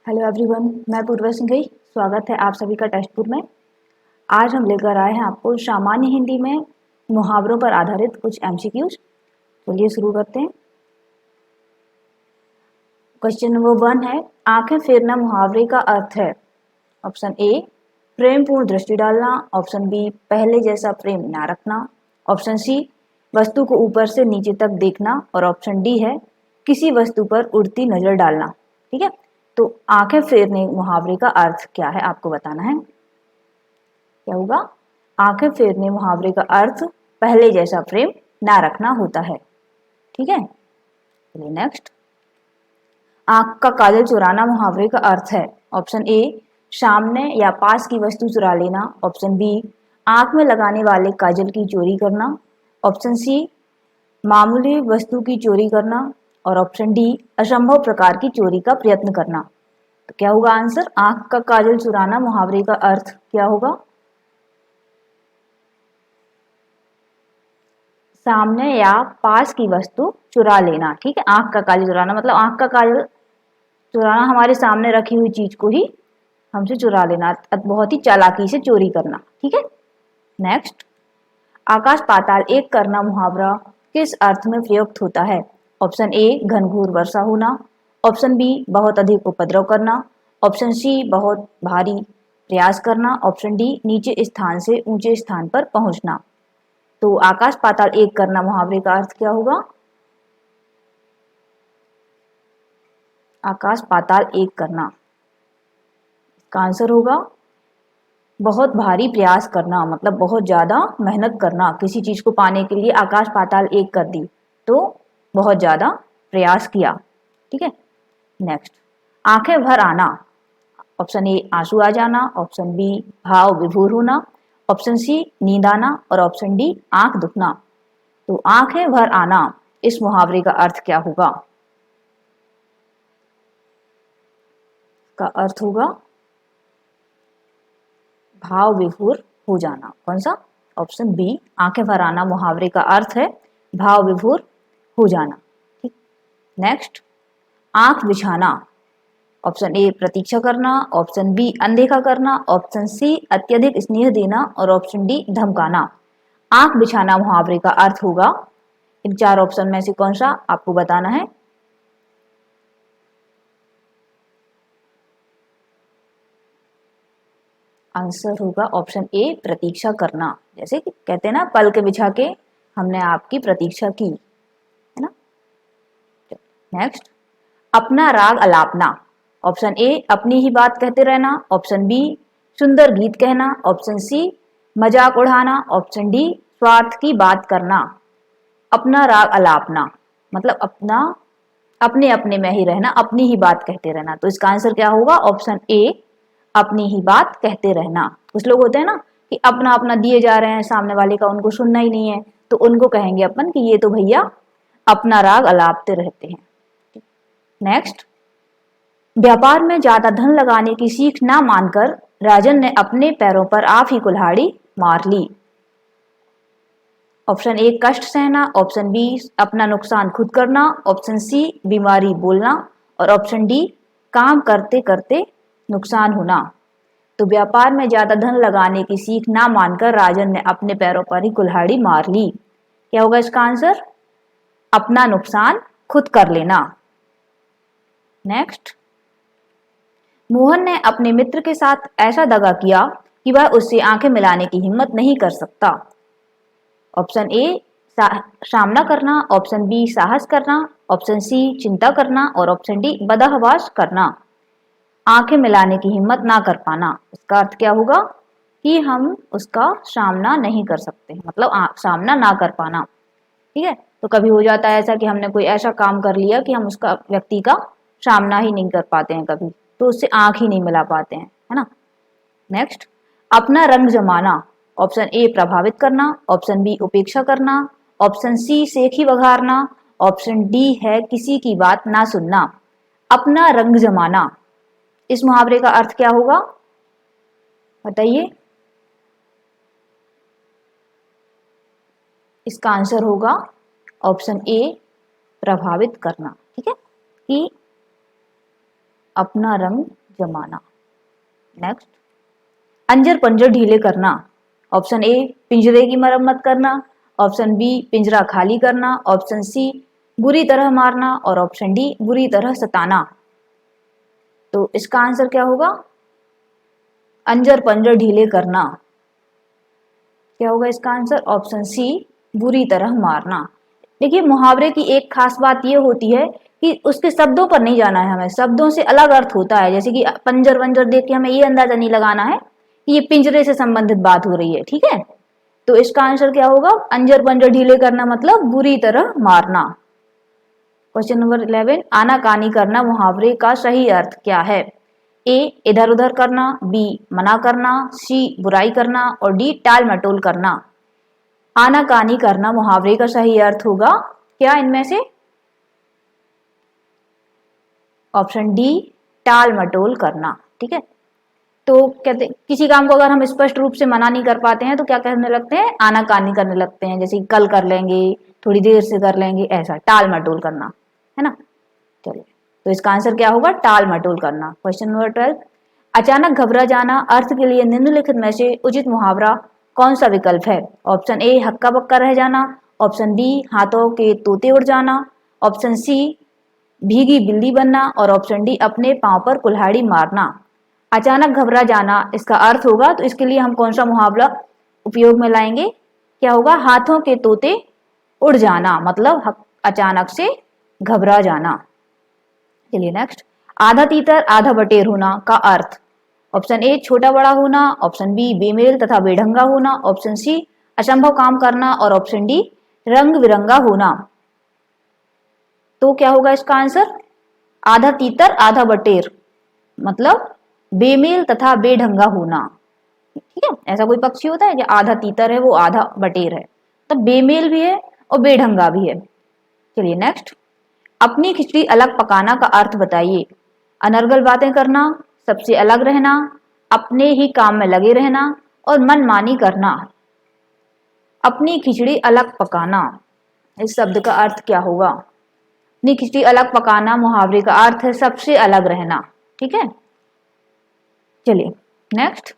Hello everyone, मैं पूर्वा सिंह गई। स्वागत है आप सभी का टेस्टपुर में। आज हम लेकर आए हैं आपको सामान्य हिंदी में मुहावरों पर आधारित कुछ एमसीक्यूज। चलिए शुरू करते हैं। क्वेश्चन नंबर 1 है, आंखें फेरना मुहावरे का अर्थ है। ऑप्शन ए, प्रेम पूर्ण दृष्टि डालना। ऑप्शन बी, पहले जैसा प्रेम ना रखना। ऑप्शन सी, वस्तु को ऊपर से नीचे तक देखना। और ऑप्शन डी है, किसी वस्तु पर उड़ती नजर डालना। ठीक है, तो आंखें फेरने मुहावरे का अर्थ क्या है आपको बताना है। क्या होगा? आंखें फेरने मुहावरे का अर्थ पहले जैसा प्रेम ना रखना होता है। ठीक है, चलिए नेक्स्ट। आंख का काजल चुराना मुहावरे का अर्थ है। ऑप्शन ए, सामने या पास की वस्तु चुरा लेना। ऑप्शन बी, आंख में लगाने वाले काजल की चोरी करना। ऑप्शन सी, मामूली वस्तु की चोरी करना। और ऑप्शन डी, असंभव प्रकार की चोरी का प्रयत्न करना। तो क्या होगा आंसर? आंख का काजल चुराना मुहावरे का अर्थ क्या होगा? सामने या पास की वस्तु चुरा लेना। ठीक है, आंख का काजल चुराना मतलब आंख का काजल चुराना, हमारे सामने रखी हुई चीज को ही हमसे चुरा लेना, बहुत ही चालाकी से चोरी करना। ठीक है, नेक्स्ट। आकाश पाताल एक करना मुहावरा किस अर्थ में प्रयुक्त होता है? ऑप्शन ए, घनघोर वर्षा होना। ऑप्शन बी, बहुत अधिक उपद्रव करना। ऑप्शन सी, बहुत भारी प्रयास करना। ऑप्शन डी, नीचे स्थान से ऊंचे स्थान पर पहुंचना। तो आकाश पाताल एक करना मुहावरे का अर्थ क्या होगा? आकाश पाताल एक करना, इसका आंसर होगा बहुत भारी प्रयास करना, मतलब बहुत ज्यादा मेहनत करना। किसी चीज को पाने के लिए आकाश पाताल एक कर दी तो बहुत ज्यादा प्रयास किया। ठीक है, नेक्स्ट। आंखें भर आना। ऑप्शन ए, आंसू आ जाना। ऑप्शन बी, भाव विभोर होना। ऑप्शन सी, नींद आना। और ऑप्शन डी, आंख दुखना। तो आंखें भर आना इस मुहावरे का अर्थ क्या होगा? का अर्थ होगा भाव विभोर हो जाना। कौन सा? ऑप्शन बी, आंखें भर आना मुहावरे का अर्थ है भाव विभोर हो जाना। ठीक, नेक्स्ट। आंख बिछाना। ऑप्शन ए, प्रतीक्षा करना। ऑप्शन बी, अनदेखा करना। ऑप्शन सी, अत्यधिक स्नेह देना। और ऑप्शन डी, धमकाना। आंख बिछाना मुहावरे का अर्थ होगा, इन चार ऑप्शन में से कौन सा आपको बताना है। आंसर होगा ऑप्शन ए, प्रतीक्षा करना। जैसे कि कहते हैं ना, पल के बिछा के हमने आपकी प्रतीक्षा की, है ना। नेक्स्ट। अपना राग अलापना। ऑप्शन ए, अपनी ही बात कहते रहना। ऑप्शन बी, सुंदर गीत कहना। ऑप्शन सी, मजाक उड़ाना। ऑप्शन डी, स्वार्थ की बात करना। अपना राग अलापना मतलब अपने अपने में ही रहना, अपनी ही बात कहते रहना। तो इसका आंसर क्या होगा? ऑप्शन ए, अपनी ही बात कहते रहना। कुछ लोग होते हैं ना कि अपना अपना दिए जा रहे हैं, सामने वाले का उनको सुनना ही नहीं है, तो उनको कहेंगे अपन कि ये तो भैया अपना राग अलापते रहते हैं। नेक्स्ट। व्यापार में ज्यादा धन लगाने की सीख ना मानकर राजन ने अपने पैरों पर आप ही कुल्हाड़ी मार ली। ऑप्शन ए, कष्ट सहना। ऑप्शन बी, अपना नुकसान खुद करना। ऑप्शन सी, बीमारी बोलना। और ऑप्शन डी, काम करते करते नुकसान होना। तो व्यापार में ज्यादा धन लगाने की सीख ना मानकर राजन ने अपने पैरों पर ही कुल्हाड़ी मार ली। क्या होगा इसका आंसर? अपना नुकसान खुद कर लेना। नेक्स्ट। मोहन ने अपने मित्र के साथ ऐसा दगा किया कि वह उससे आंखें मिलाने की हिम्मत नहीं कर सकता। ऑप्शन ए, सामना करना। ऑप्शन बी, साहस करना। ऑप्शन सी, चिंता करना। और ऑप्शन डी, बदहवास करना। आंखें मिलाने की हिम्मत ना कर पाना, इसका अर्थ क्या होगा? कि हम उसका सामना नहीं कर सकते, मतलब सामना ना कर पाना। ठीक है, तो कभी हो जाता है ऐसा कि हमने कोई ऐसा काम कर लिया कि हम उसका व्यक्ति का सामना ही नहीं कर पाते हैं कभी, तो उससे आंख ही नहीं मिला पाते हैं, है ना। नेक्स्ट। अपना रंग जमाना। ऑप्शन ए, प्रभावित करना। ऑप्शन बी, उपेक्षा करना। ऑप्शन सी, सेखी बघारना। ऑप्शन डी है किसी की बात ना सुनना। अपना रंग जमाना, इस मुहावरे का अर्थ क्या होगा बताइए। इसका आंसर होगा ऑप्शन ए, प्रभावित करना। ठीक है, कि अपना रंग जमाना। नेक्स्ट, अंजर पंजर ढीले करना। ऑप्शन ए पिंजरे की मरम्मत करना, ऑप्शन बी पिंजरा खाली करना, ऑप्शन सी बुरी तरह मारना और ऑप्शन डी बुरी तरह सताना। तो इसका आंसर क्या होगा? अंजर पंजर ढीले करना। क्या होगा इसका आंसर? ऑप्शन सी बुरी तरह मारना। देखिए, मुहावरे की एक खास बात यह होती है कि उसके शब्दों पर नहीं जाना है, हमें शब्दों से अलग अर्थ होता है। जैसे कि पंजर वंजर देख के हमें ये अंदाजा नहीं लगाना है कि ये पिंजरे से संबंधित बात हो रही है, ठीक है। तो इसका आंसर क्या होगा? अंजर पंजर ढीले करना मतलब बुरी तरह मारना। क्वेश्चन नंबर 11, आनाकानी करना मुहावरे का सही अर्थ क्या है? ए इधर उधर करना, बी मना करना, सी बुराई करना और डी टाल मटोल करना। आनाकानी करना मुहावरे का सही अर्थ होगा क्या इनमें से? ऑप्शन डी टाल मटोल करना, ठीक है। तो कहते किसी काम को अगर हम स्पष्ट रूप से मना नहीं कर पाते हैं तो क्या करने लगते हैं? आनाकानी करने लगते हैं, जैसे कल कर लेंगे, थोड़ी देर से कर लेंगे, ऐसा टाल मटोल करना, है ना। चलिए, तो इसका आंसर क्या होगा? टाल मटोल करना। क्वेश्चन नंबर 12, अचानक घबरा जाना अर्थ के लिए निम्नलिखित में से उचित मुहावरा कौन सा विकल्प है? ऑप्शन ए हक्का बक्का रह जाना, ऑप्शन बी हाथों के तोते उड़ जाना, ऑप्शन सी भीगी बिल्ली बनना और ऑप्शन डी अपने पांव पर कुल्हाड़ी मारना। अचानक घबरा जाना इसका अर्थ होगा, तो इसके लिए हम कौन सा मुहावरा उपयोग में लाएंगे? क्या होगा? हाथों के तोते उड़ जाना, मतलब अचानक से घबरा जाना। चलिए नेक्स्ट, आधा तीतर आधा बटेर होना का अर्थ। ऑप्शन ए छोटा बड़ा होना, ऑप्शन बी बेमेल तथा बेढंगा होना, ऑप्शन सी असंभव काम करना और ऑप्शन डी रंग बिरंगा होना। तो क्या होगा इसका आंसर? आधा तीतर आधा बटेर मतलब बेमेल तथा बेढंगा होना, ठीक है। ऐसा कोई पक्षी होता है कि आधा तीतर है वो आधा बटेर है, तो बेमेल भी है और बेढंगा भी है। चलिए नेक्स्ट, अपनी खिचड़ी अलग पकाना का अर्थ बताइए। अनर्गल बातें करना, सबसे अलग रहना, अपने ही काम में लगे रहना और मनमानी करना। अपनी खिचड़ी अलग पकाना, इस शब्द का अर्थ क्या होगा? अपनी खिचड़ी अलग पकाना मुहावरे का अर्थ है सबसे अलग रहना, ठीक है। चलिए नेक्स्ट,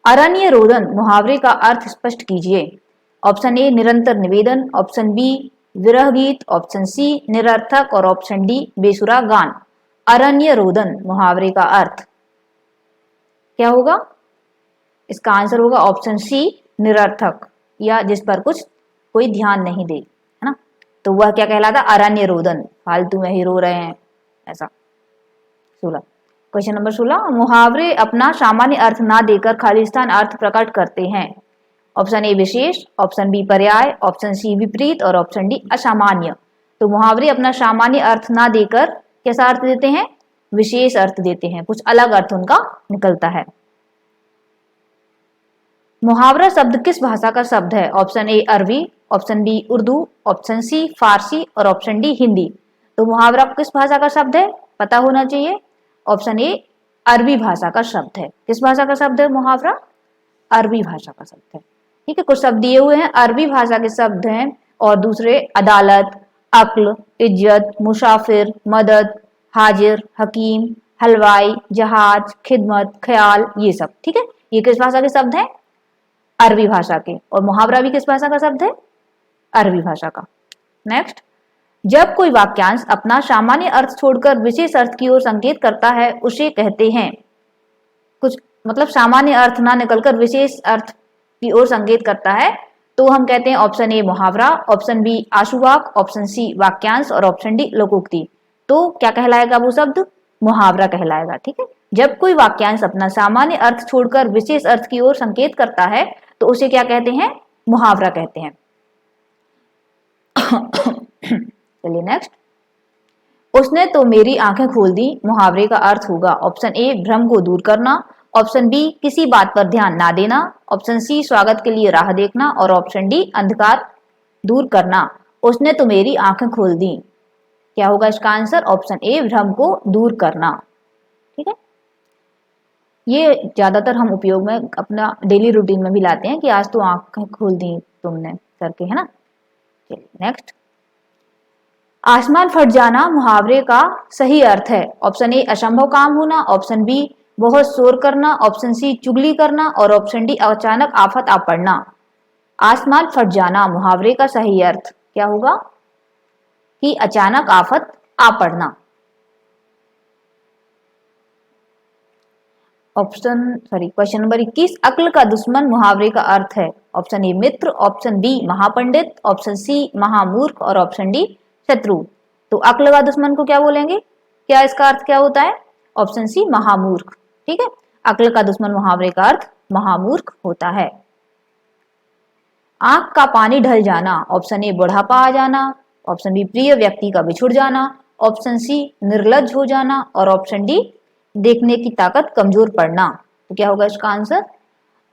अरण्य रोदन मुहावरे का अर्थ स्पष्ट कीजिए। ऑप्शन ए निरंतर निवेदन, ऑप्शन बी विरह गीत, ऑप्शन सी निरर्थक और ऑप्शन डी बेसुरा गान। अरण्य रोदन मुहावरे का अर्थ क्या होगा? इसका आंसर होगा ऑप्शन सी निरर्थक, या जिस पर कुछ कोई ध्यान नहीं दे, है ना। तो वह क्या कहलाता? अरण्य रोदन, फालतू में ही रो रहे हैं ऐसा। 16, क्वेश्चन नंबर 16, मुहावरे अपना सामान्य अर्थ ना देकर खालिस्तान अर्थ प्रकट करते हैं। ऑप्शन ए विशेष, ऑप्शन बी पर्याय, ऑप्शन सी विपरीत और ऑप्शन डी असामान्य। तो मुहावरे अपना सामान्य अर्थ ना देकर कैसा अर्थ देते हैं? विशेष अर्थ देते हैं, कुछ अलग अर्थ उनका निकलता है। मुहावरा शब्द किस भाषा का शब्द है? Option A Arabi, option B Urdu, option C Farsi और ऑप्शन डी हिंदी। तो मुहावरा किस भाषा का शब्द है पता होना चाहिए। ऑप्शन ए अरबी भाषा का शब्द है। किस भाषा का शब्द है मुहावरा? अरबी भाषा का शब्द है, ठीक है। कुछ शब्द दिए हुए हैं, अरबी भाषा के शब्द हैं और दूसरे अदालत, अक्ल, इज्जत, मुसाफिर, मदद, हाजिर, हकीम, हलवाई, जहाज, खिदमत, ख्याल, ये सब, ठीक है। ये किस भाषा के शब्द हैं? अरबी भाषा के। और मुहावरा भी किस भाषा का शब्द है? अरबी भाषा का। नेक्स्ट, जब कोई वाक्यांश अपना सामान्य अर्थ छोड़कर विशेष अर्थ की ओर संकेत करता है उसे कहते हैं, कुछ मतलब सामान्य अर्थ ना निकलकर विशेष अर्थ की ओर संकेत करता है तो हम कहते हैं ऑप्शन ए मुहावरा, ऑप्शन बी आशुवाक, ऑप्शन सी वाक्यांश और ऑप्शन डी लोकोक्ति। तो क्या कहलाएगा वो शब्द? मुहावरा कहलाएगा, ठीक है। जब कोई वाक्यांश अपना सामान्य अर्थ छोड़कर विशेष अर्थ की ओर संकेत करता है तो उसे क्या कहते हैं? मुहावरा कहते हैं। चलिए नेक्स्ट, उसने तो मेरी आंखें खोल दी मुहावरे का अर्थ होगा। ऑप्शन ए भ्रम को दूर करना, ऑप्शन बी किसी बात पर ध्यान ना देना, ऑप्शन सी स्वागत के लिए राह देखना और ऑप्शन डी अंधकार दूर करना। उसने तो मेरी आंखें खोल दी, क्या होगा इसका आंसर? ऑप्शन ए भ्रम को दूर करना, ठीक है। ये ज्यादातर हम उपयोग में अपना डेली रूटीन में भी लाते हैं कि आज तो आंखें खोल दी तुमने करके, है ना। चलिए नेक्स्ट, आसमान फट जाना मुहावरे का सही अर्थ है। ऑप्शन ए असंभव काम होना, ऑप्शन बी बहुत शोर करना, ऑप्शन सी चुगली करना और ऑप्शन डी अचानक आफत आ पड़ना। आसमान फट जाना मुहावरे का सही अर्थ क्या होगा कि अचानक आफत आ पड़ना। क्वेश्चन नंबर 21 अक्ल का दुश्मन मुहावरे का अर्थ है। ऑप्शन ए मित्र, ऑप्शन बी महापंडित, ऑप्शन सी महामूर्ख और ऑप्शन डी शत्रु। तो अक्ल का दुश्मन को क्या बोलेंगे, क्या इसका अर्थ क्या होता है? ऑप्शन सी महामूर्ख। ठीक है, अक्ल का दुश्मन मुहावरे का अर्थ महामूर्ख होता है। आंख का पानी ढल जाना, ऑप्शन ए बुढ़ापा आ जाना, ऑप्शन बी प्रिय व्यक्ति का बिछुड़ जाना, ऑप्शन सी निर्लज हो जाना और ऑप्शन डी देखने की ताकत कमजोर पड़ना। तो क्या होगा इसका आंसर?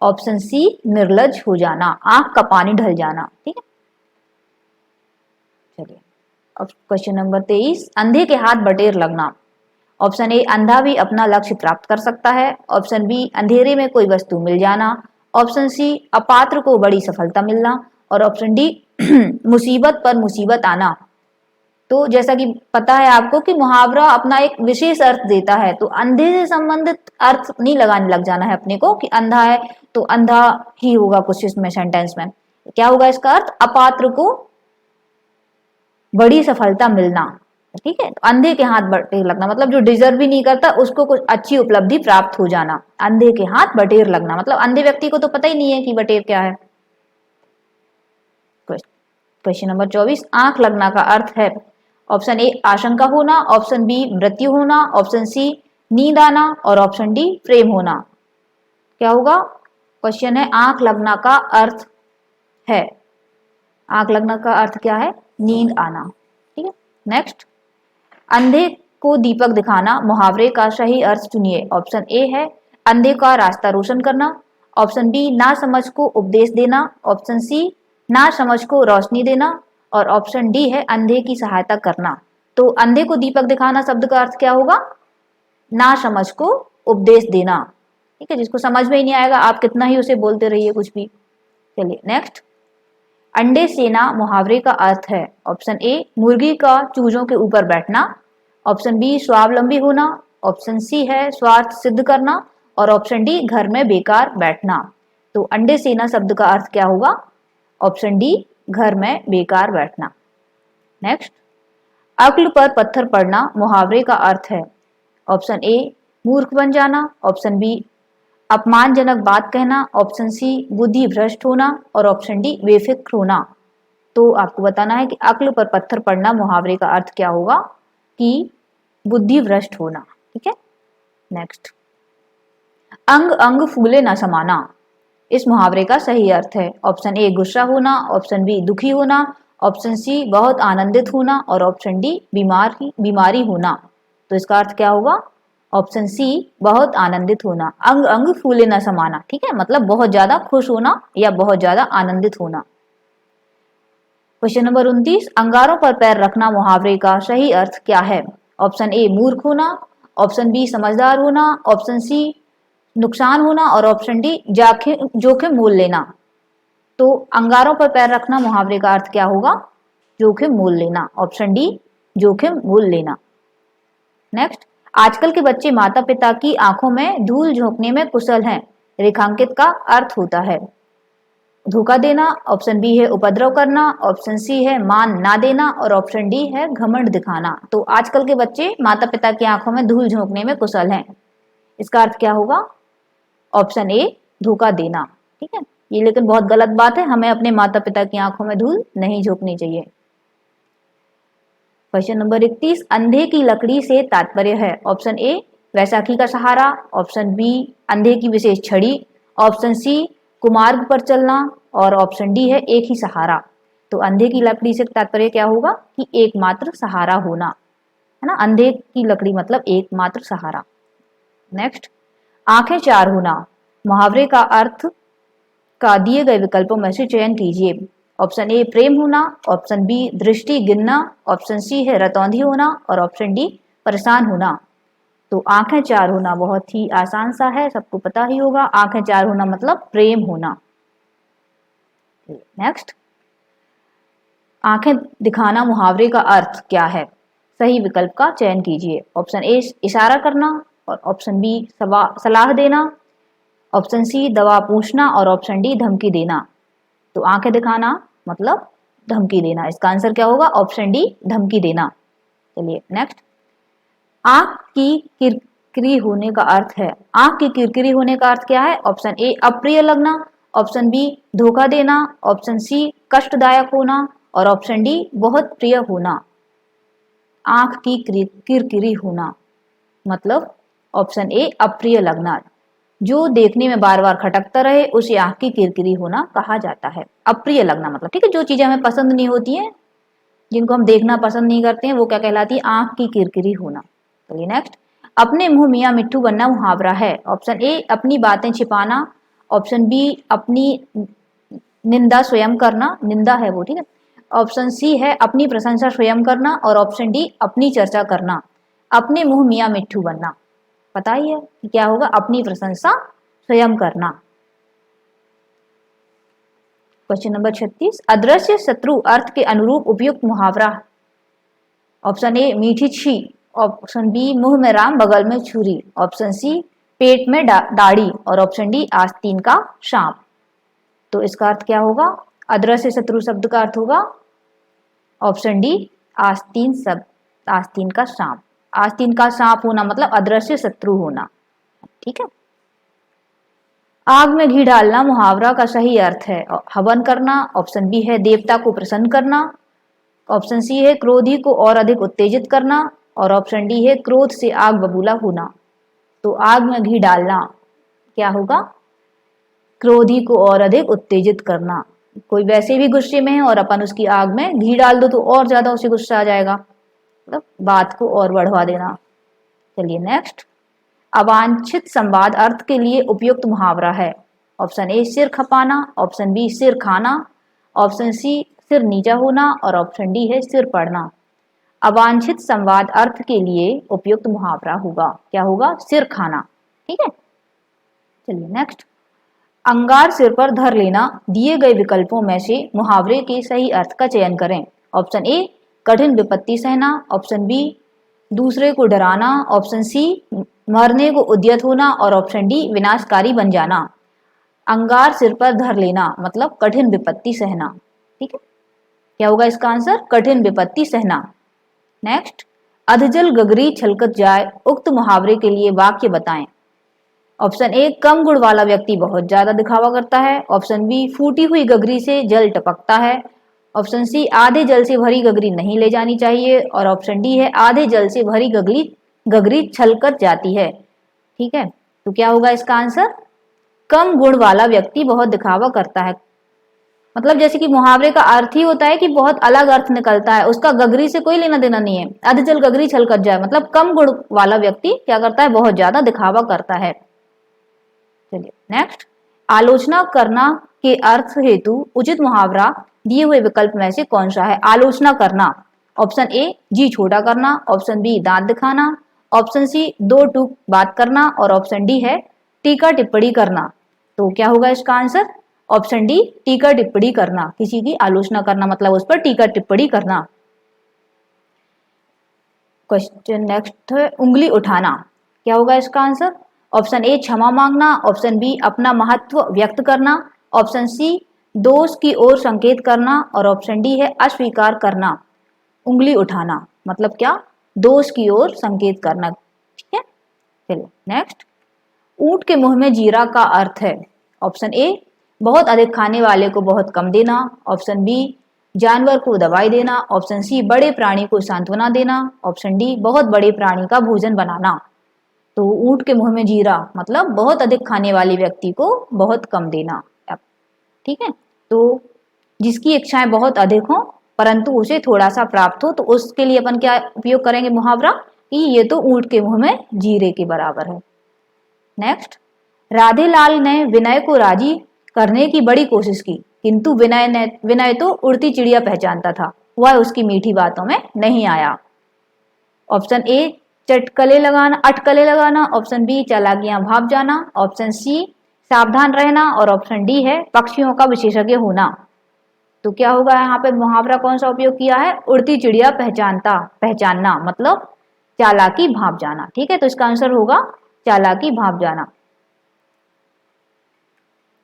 ऑप्शन सी निर्लज हो जाना, आंख का पानी ढल जाना। ठीक है, चलिए अब क्वेश्चन नंबर 23 अंधे के हाथ बटेर लगना। ऑप्शन ए अंधा भी अपना लक्ष्य प्राप्त कर सकता है, ऑप्शन बी अंधेरे में कोई वस्तु मिल जाना, ऑप्शन सी अपात्र को बड़ी सफलता मिलना और ऑप्शन डी मुसीबत पर मुसीबत आना। तो जैसा कि पता है आपको कि मुहावरा अपना एक विशेष अर्थ देता है, तो अंधे से संबंधित अर्थ नहीं लगाने लग जाना है अपने को कि अंधा है तो अंधा ही होगा कुछ इसमें सेंटेंस में। क्या होगा इसका अर्थ? अपात्र को बड़ी सफलता मिलना। ठीक है, तो अंधे के हाथ बटेर लगना मतलब जो डिजर्व भी नहीं करता उसको कुछ अच्छी उपलब्धि प्राप्त हो जाना। अंधे के हाथ बटेर लगना मतलब अंधे व्यक्ति को तो पता ही नहीं है कि बटेर क्या है। क्वेश्चन नंबर 24 आंख लगना का अर्थ है। ऑप्शन ए आशंका होना, ऑप्शन बी मृत्यु होना, ऑप्शन सी नींद आना और ऑप्शन डी प्रेम होना। क्या होगा? क्वेश्चन है आंख लगना का अर्थ है, आंख लगना का अर्थ क्या है? नींद आना। ठीक है, नेक्स्ट अंधे को दीपक दिखाना मुहावरे का सही अर्थ चुनिए। ऑप्शन ए है अंधे का रास्ता रोशन करना, ऑप्शन बी ना समझ को उपदेश देना, ऑप्शन सी ना समझ को रोशनी देना और ऑप्शन डी है अंधे की सहायता करना। तो अंधे को दीपक दिखाना शब्द का अर्थ क्या होगा? ना समझ को उपदेश देना। ठीक है, जिसको समझ में ही नहीं आएगा आप कितना ही उसे बोलते रहिए कुछ भी। चलिए नेक्स्ट अंडे सेना मुहावरे का अर्थ है। ऑप्शन ए मुर्गी का चूजों के ऊपर बैठना, ऑप्शन बी स्वावलंबी होना, ऑप्शन सी है स्वार्थ सिद्ध करना और ऑप्शन डी घर में बेकार बैठना। तो अंडे सेना शब्द का अर्थ क्या होगा? ऑप्शन डी घर में बेकार बैठना। नेक्स्ट अक्ल पर पत्थर पड़ना मुहावरे का अर्थ है। ऑप्शन ए मूर्ख बन जाना, ऑप्शन बी अपमानजनक बात कहना, ऑप्शन सी बुद्धि भ्रष्ट होना और ऑप्शन डी बेफिक्र होना। तो आपको बताना है कि अक्ल पर पत्थर पड़ना मुहावरे का अर्थ क्या होगा कि बुद्धि भ्रष्ट होना। ठीक है, नेक्स्ट अंग अंग फूले न समाना इस मुहावरे का सही अर्थ है। ऑप्शन ए गुस्सा होना, ऑप्शन बी दुखी होना, ऑप्शन सी बहुत आनंदित होना और ऑप्शन डी बीमारी होना। तो इसका अर्थ क्या होगा? ऑप्शन सी बहुत आनंदित होना, अंग अंग फूले न समाना। ठीक है, मतलब बहुत ज्यादा खुश होना या बहुत ज्यादा आनंदित होना। क्वेश्चन नंबर 29 अंगारों पर पैर रखना मुहावरे का सही अर्थ क्या है? ऑप्शन ए मूर्ख होना, ऑप्शन बी समझदार होना, ऑप्शन सी नुकसान होना और ऑप्शन डी जोखिम मोल लेना। तो अंगारों पर पैर रखना मुहावरे का अर्थ क्या होगा? जोखिम मोल लेना। ऑप्शन डी जोखिम मोल लेना। नेक्स्ट आजकल के बच्चे माता पिता की आंखों में धूल झोंकने में कुशल हैं रेखांकित का अर्थ होता है। धोखा देना, ऑप्शन बी है उपद्रव करना, ऑप्शन सी है मान ना देना और ऑप्शन डी है घमंड दिखाना। तो आजकल के बच्चे माता पिता की आंखों में धूल झोंकने में कुशल हैं, इसका अर्थ क्या होगा? ऑप्शन ए धोखा देना। ठीक है, ये लेकिन बहुत गलत बात है, हमें अपने माता पिता की आंखों में धूल नहीं झोंकनी चाहिए। क्वेश्चन नंबर 31 अंधे की लकड़ी से तात्पर्य है। ऑप्शन ए वैसाखी का सहारा, ऑप्शन बी अंधे की विशेष छड़ी, ऑप्शन सी कुमार्ग पर चलना और ऑप्शन डी है एक ही सहारा। तो अंधे की लकड़ी से तात्पर्य क्या होगा कि एकमात्र सहारा होना, है ना। अंधे की लकड़ी मतलब एकमात्र सहारा। नेक्स्ट आंखें चार होना मुहावरे का अर्थ का दिए गए विकल्पों में से चयन कीजिए। ऑप्शन ए प्रेम होना, ऑप्शन बी दृष्टि गिनना, ऑप्शन सी है रतौंधी होना और ऑप्शन डी परेशान होना। तो आंखें चार होना बहुत ही आसान सा है, सबको पता ही होगा। आंखें चार होना मतलब प्रेम होना। नेक्स्ट आंखें दिखाना मुहावरे का अर्थ क्या है? सही विकल्प का चयन कीजिए। ऑप्शन ए इशारा करना, और ऑप्शन बी सलाह देना, ऑप्शन सी दवा पूछना, और ऑप्शन डी धमकी देना। तो आंखें दिखाना मतलब धमकी देना। इसका आंसर क्या होगा? ऑप्शन डी धमकी देना। चलिए नेक्स्ट। आंख की किरकिरी होने का अर्थ है। आंख की किरकिरी होने का अर्थ क्या है? ऑप्शन ए अप्रिय लगना, ऑप्शन बी धोखा देना, ऑप्शन सी कष्टदायक होना, और ऑप्शन डी बहुत प्रिय होना। आंख की किरकिरी होना मतलब ऑप्शन ए अप्रिय लगना। जो देखने में बार बार खटकता रहे उसे आंख की किरकिरी होना कहा जाता है। अप्रिय लगना मतलब, ठीक है, जो चीजें हमें पसंद नहीं होती हैं, जिनको हम देखना पसंद नहीं करते हैं, वो क्या कहलाती है? आंख की किरकिरी होना। चलिए नेक्स्ट। अपने मुंह मियाँ मिट्ठू बनना मुहावरा है। ऑप्शन ए अपनी बातें छिपाना, ऑप्शन बी अपनी निंदा स्वयं करना, निंदा है वो, ठीक है, ऑप्शन सी है अपनी प्रशंसा स्वयं करना, और ऑप्शन डी अपनी चर्चा करना। अपने मुंह मियाँ मिट्ठू बनना, पता ही है कि क्या होगा? अपनी प्रशंसा स्वयं करना। Question number 36। अदृश्य शत्रु अर्थ के अनुरूप उपयुक्त मुहावरा। ऑप्शन ए मीठी छी, ऑप्शन बी मुंह में राम बगल में छुरी, ऑप्शन सी पेट में दाढ़ी, और ऑप्शन डी आस्तीन का सांप। तो इसका अर्थ क्या होगा? अदृश्य शत्रु शब्द का अर्थ होगा ऑप्शन डी आस्तीन शब्द, आस्तीन का सांप। आस्तीन का सांप होना मतलब अदृश्य शत्रु होना, ठीक है। आग में घी डालना मुहावरा का सही अर्थ है। हवन करना, ऑप्शन बी है देवता को प्रसन्न करना, ऑप्शन सी है क्रोधी को और अधिक उत्तेजित करना, और ऑप्शन डी है क्रोध से आग बबूला होना। तो आग में घी डालना क्या होगा? क्रोधी को और अधिक उत्तेजित करना। कोई वैसे भी गुस्से में है और अपन उसकी आग में घी डाल दो तो और ज्यादा उसे गुस्सा आ जाएगा, मतलब बात को और बढ़वा देना। चलिए नेक्स्ट। अवांछित संवाद अर्थ के लिए उपयुक्त मुहावरा है। ऑप्शन ए सिर खपाना, ऑप्शन बी सिर खाना, ऑप्शन सी सिर नीचा होना, और ऑप्शन डी है सिर पड़ना। अवांछित संवाद अर्थ के लिए उपयुक्त मुहावरा होगा, क्या होगा? सिर खाना, ठीक है। चलिए नेक्स्ट। अंगार सिर पर धर लेना। दिए गए विकल्पों में से मुहावरे के सही अर्थ का चयन करें। ऑप्शन ए कठिन विपत्ति सहना, ऑप्शन बी दूसरे को डराना, ऑप्शन सी मरने को उद्यत होना, और ऑप्शन डी विनाशकारी बन जाना। अंगार सिर पर धर लेना मतलब कठिन विपत्ति सहना, ठीक है। क्या होगा इसका आंसर? कठिन विपत्ति सहना। नेक्स्ट। अधजल गगरी छलकत जाए उक्त मुहावरे के लिए वाक्य बताएं। ऑप्शन ए कम गुण वाला व्यक्ति बहुत ज्यादा दिखावा करता है, ऑप्शन बी फूटी हुई गगरी से जल टपकता है, ऑप्शन सी आधे जल से भरी गगरी नहीं ले जानी चाहिए, और ऑप्शन डी है आधे जल से भरी गगरी छलकत जाती है, ठीक है। तो क्या होगा इसका आंसर? कम गुण वाला व्यक्ति बहुत दिखावा करता है, मतलब जैसे कि मुहावरे का अर्थ ही होता है कि बहुत अलग अर्थ निकलता है, उसका गगरी से कोई लेना देना नहीं है। अधजल गगरी छलकत जाए मतलब कम गुण वाला व्यक्ति क्या करता है? बहुत ज्यादा दिखावा करता है। चलिए नेक्स्ट। आलोचना करना के अर्थ हेतु उचित मुहावरा दिए हुए विकल्प में से कौन सा है? आलोचना करना। ऑप्शन ए जी छोटा करना, ऑप्शन बी दांत दिखाना, ऑप्शन सी दो टूक बात करना, और ऑप्शन डी है टीका टिप्पणी करना। तो क्या होगा इसका आंसर? ऑप्शन डी टीका टिप्पणी करना। किसी की आलोचना करना मतलब उस पर टीका टिप्पणी करना। क्वेश्चन नेक्स्ट है उंगली उठाना। क्या होगा इसका आंसर? ऑप्शन ए क्षमा मांगना, ऑप्शन बी अपना महत्व व्यक्त करना, ऑप्शन सी दोष की ओर संकेत करना, और ऑप्शन डी है अस्वीकार करना। उंगली उठाना मतलब क्या? दोष की ओर संकेत करना, ठीक है। चलिए नेक्स्ट। ऊंट के मुंह में जीरा का अर्थ है। ऑप्शन ए बहुत अधिक खाने वाले को बहुत कम देना, ऑप्शन बी जानवर को दवाई देना, ऑप्शन सी बड़े प्राणी को सांत्वना देना, ऑप्शन डी बहुत बड़े प्राणी का भोजन बनाना। तो ऊंट के मुंह में जीरा मतलब बहुत अधिक खाने वाले व्यक्ति को बहुत कम देना, ठीक है। तो जिसकी इच्छाएं बहुत अधिक हो परंतु उसे थोड़ा सा प्राप्त हो, तो उसके लिए अपन क्या उपयोग करेंगे मुहावरा कि ये तो ऊंट के मुंह में जीरे के बराबर है। नेक्स्ट। राधेलाल ने विनय को राजी करने की बड़ी कोशिश की, किंतु विनय तो उड़ती चिड़िया पहचानता था, वह उसकी मीठी बातों में नहीं आया। ऑप्शन ए अटकले लगाना, ऑप्शन बी चालाकियां भाप जाना, ऑप्शन सी सावधान रहना, और ऑप्शन डी है पक्षियों का विशेषज्ञ होना। तो क्या होगा, यहाँ पे मुहावरा कौन सा उपयोग किया है, उड़ती चिड़िया पहचानना, मतलब चालाकी भांप जाना। ठीक है, तो इसका आंसर होगा चालाकी भांप जाना।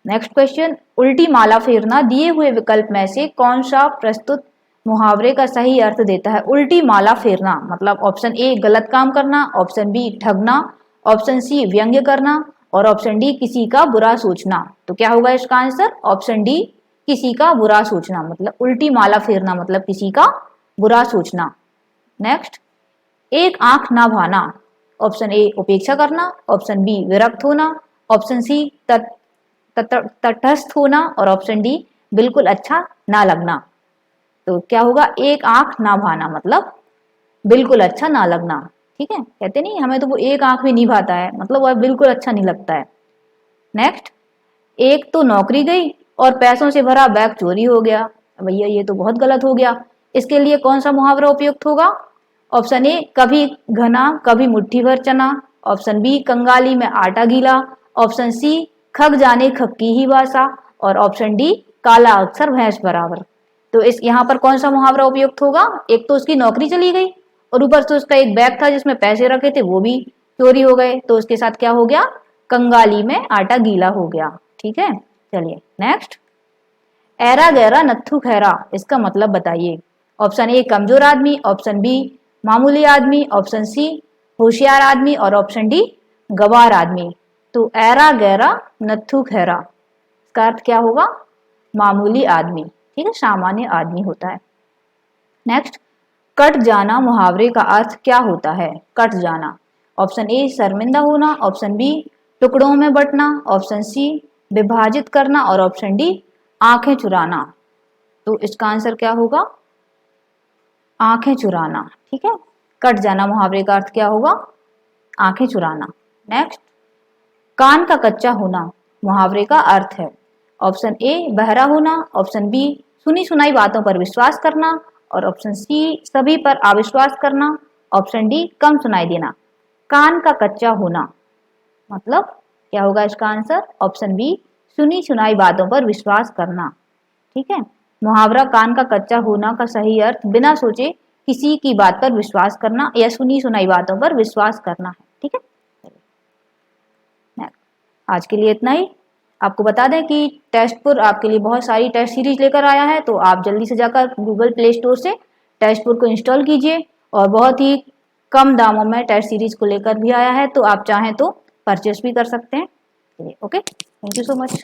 नेक्स्ट क्वेश्चन, उल्टी माला फेरना दिए हुए विकल्प में से कौन सा प्रस्तुत मुहावरे का सही अर्थ देता है। उल्टी माला फेरना मतलब ऑप्शन ए गलत काम करना, ऑप्शन बी ठगना, ऑप्शन सी व्यंग्य करना और ऑप्शन डी किसी का बुरा सोचना। तो क्या होगा इसका आंसर, ऑप्शन डी किसी का बुरा सोचना, मतलब उल्टी माला फेरना मतलब किसी का बुरा सोचना। नेक्स्ट, एक आंख ना भाना, ऑप्शन ए उपेक्षा करना, ऑप्शन बी विरक्त होना, ऑप्शन सी तटस्थ होना और ऑप्शन डी बिल्कुल अच्छा ना लगना। तो क्या होगा, एक आंख ना भाना मतलब बिल्कुल अच्छा ना लगना। ठीक है, कहते नहीं हमें तो वो एक आंख भी नहीं भाता है, मतलब वह बिल्कुल अच्छा नहीं लगता है। नेक्स्ट, एक तो नौकरी गई और पैसों से भरा बैग चोरी हो गया। भैया ये तो बहुत गलत हो गया, इसके लिए कौन सा मुहावरा उपयुक्त होगा। ऑप्शन ए कभी घना कभी मुट्ठी भर चना, ऑप्शन बी कंगाली में आटा गीला, ऑप्शन सी खग जाने खक्की ही भाषा और ऑप्शन डी काला अक्षर भैंस बराबर। तो इस यहाँ पर कौन सा मुहावरा उपयुक्त होगा, एक तो उसकी नौकरी चली गई और ऊपर से उसका एक बैग था जिसमें पैसे रखे थे वो भी चोरी हो गए, तो उसके साथ क्या हो गया, कंगाली में आटा गीला हो गया। ठीक है, चलिए नेक्स्ट, ऐरा गैरा नत्थु खैरा, इसका मतलब बताइए। ऑप्शन ए कमजोर आदमी, ऑप्शन बी मामूली आदमी, ऑप्शन सी होशियार आदमी और ऑप्शन डी गवार आदमी। तो ऐरा गैरा नत्थु खैरा, इसका अर्थ क्या होगा, मामूली आदमी। ठीक है, सामान्य आदमी होता है। नेक्स्ट, कट जाना मुहावरे का अर्थ क्या होता है। कट जाना, ऑप्शन ए शर्मिंदा होना, ऑप्शन बी टुकड़ों में बंटना, ऑप्शन सी विभाजित करना और ऑप्शन डी आंखें चुराना। तो इसका आंसर क्या होगा, आंखें चुराना। ठीक है, कट जाना मुहावरे का अर्थ क्या होगा, आंखें चुराना। नेक्स्ट, कान का कच्चा होना मुहावरे का अर्थ है। ऑप्शन ए बहरा होना, ऑप्शन बी सुनी सुनाई बातों पर विश्वास करना और ऑप्शन सी सभी पर अविश्वास करना, ऑप्शन डी कम सुनाई देना। कान का कच्चा होना मतलब क्या होगा इसका आंसर, ऑप्शन बी सुनी सुनाई बातों पर विश्वास करना। ठीक है, मुहावरा कान का कच्चा होना का सही अर्थ बिना सोचे किसी की बात पर विश्वास करना या सुनी सुनाई बातों पर विश्वास करना है। ठीक है, आज के लिए इतना ही। आपको बता दें कि टेस्टपुर आपके लिए बहुत सारी टेस्ट सीरीज लेकर आया है, तो आप जल्दी से जाकर गूगल प्ले स्टोर से टेस्टपुर को इंस्टॉल कीजिए और बहुत ही कम दामों में टेस्ट सीरीज को लेकर भी आया है, तो आप चाहें तो परचेस भी कर सकते हैं। Okay, thank you so much.